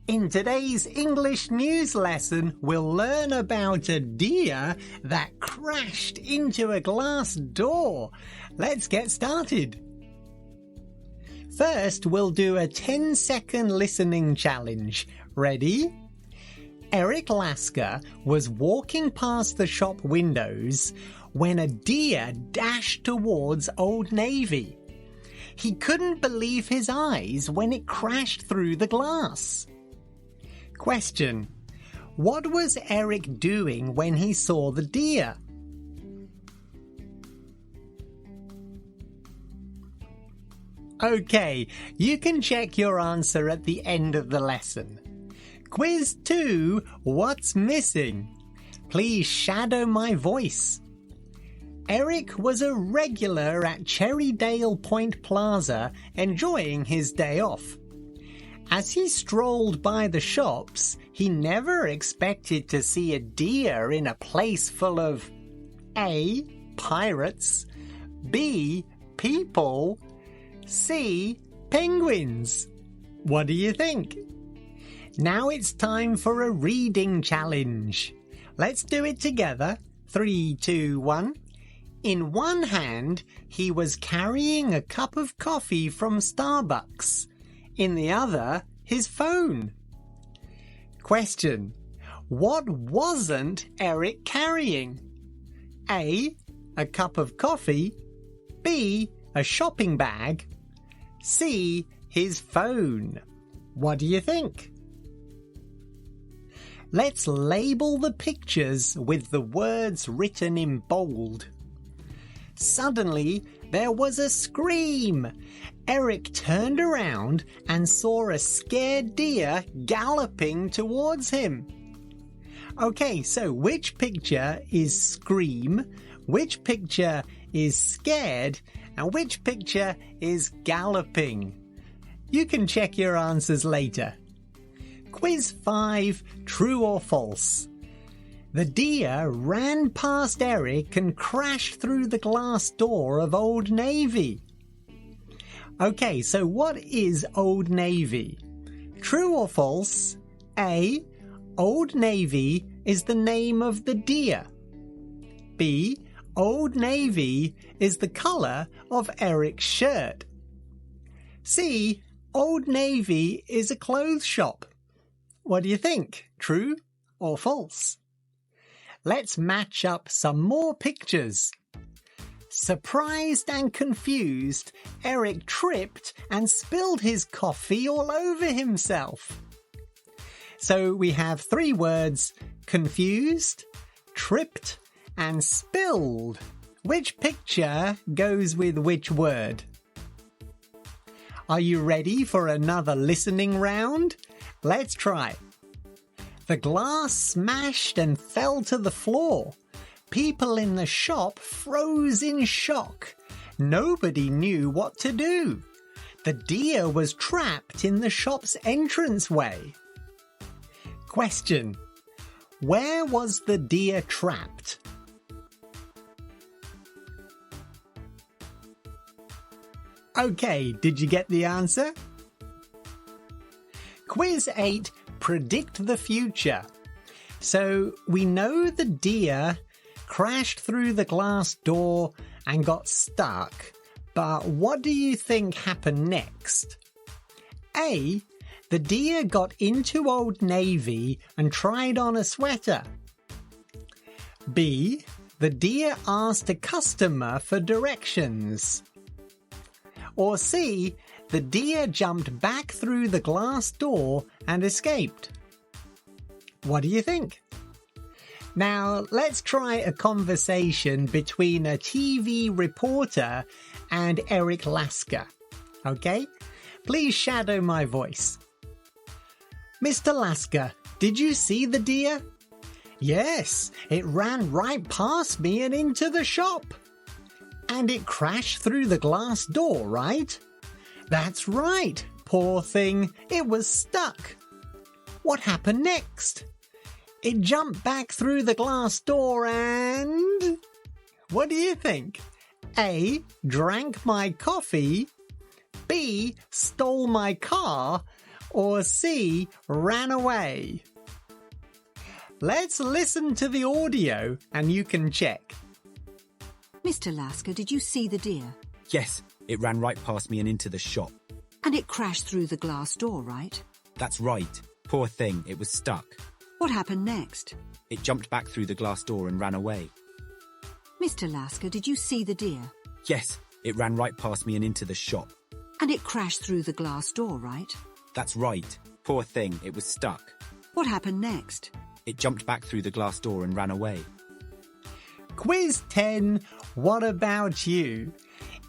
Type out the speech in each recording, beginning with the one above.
In today's English news lesson, we'll learn about a deer that crashed into a glass door. Let's get started. First, we'll do a 10-second listening challenge. Ready? Eric Lasker was walking past the shop windows when a deer dashed towards Old Navy. He couldn't believe his eyes when it crashed through the glass. Question: what was Eric doing when he saw the deer? Okay, you can check your answer at the end of the lesson. Quiz 2, what's missing? Please shadow my voice. Eric was a regular at Cherrydale Point Plaza enjoying his day off. As he strolled by the shops, he never expected to see a deer in a place full of A. Pirates, B. People, C. Penguins. What do you think? Now it's time for a reading challenge. Let's do it together. 3, 2, 1. In one hand, he was carrying a cup of coffee from Starbucks. In the other, his phone. Question: what wasn't Eric carrying? A. A cup of coffee. B. A shopping bag. C. His phone. What do you think? Let's label the pictures with the words written in bold. Suddenly, there was a scream. Eric turned around and saw a scared deer galloping towards him. Okay, so which picture is scream, which picture is scared, and which picture is galloping? You can check your answers later. Quiz 5, true or false? The deer ran past Eric and crashed through the glass door of Old Navy. Okay, so what is Old Navy? True or false? A. Old Navy is the name of the deer. B. Old Navy is the colour of Eric's shirt. C. Old Navy is a clothes shop. What do you think? True or false? Let's match up some more pictures. Surprised and confused, Eric tripped and spilled his coffee all over himself. So we have 3 words: confused, tripped, and spilled. Which picture goes with which word? Are you ready for another listening round? Let's try. The glass smashed and fell to the floor. People in the shop froze in shock. Nobody knew what to do. The deer was trapped in the shop's entranceway. Question: where was the deer trapped? Okay, did you get the answer? Quiz 8, predict the future. So we know the deer crashed through the glass door and got stuck, but what do you think happened next? A. The deer got into Old Navy and tried on a sweater. B. The deer asked a customer for directions. Or C. The deer jumped back through the glass door and escaped. What do you think? Now, let's try a conversation between a TV reporter and Eric Lasker. Okay? Please shadow my voice. Mr. Lasker, did you see the deer? Yes, it ran right past me and into the shop. And it crashed through the glass door, right? That's right, poor thing, it was stuck. What happened next? It jumped back through the glass door and... What do you think? A. Drank my coffee. B. Stole my car. or C, ran away? Let's listen to the audio and you can check. Mr. Lasker, did you see the deer? Yes, it ran right past me and into the shop. And it crashed through the glass door, right? That's right. Poor thing, it was stuck. What happened next? It jumped back through the glass door and ran away. Mr. Lasker, did you see the deer? Yes, it ran right past me and into the shop. And it crashed through the glass door, right? That's right. Poor thing, it was stuck. What happened next? It jumped back through the glass door and ran away. Quiz 10, what about you?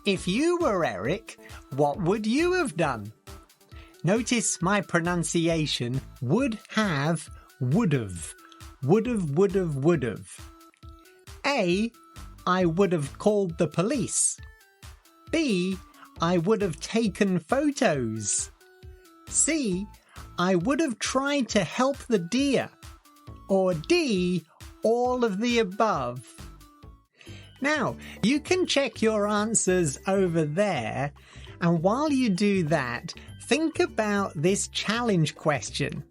If you were Eric, what would you have done? Notice my pronunciation, would have, would've. Would've, would've, would've. A, I would have called the police. B, I would have taken photos. C, I would have tried to help the deer. Or D, all of the above. Now, you can check your answers over there, and while you do that, think about this challenge question.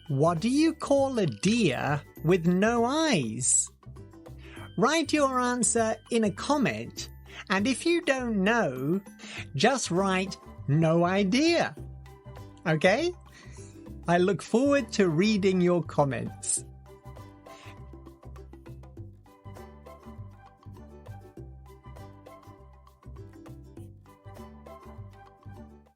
What do you call a deer with no eyes? Write your answer in a comment, and if you don't know, just write no idea. Okay? I look forward to reading your comments.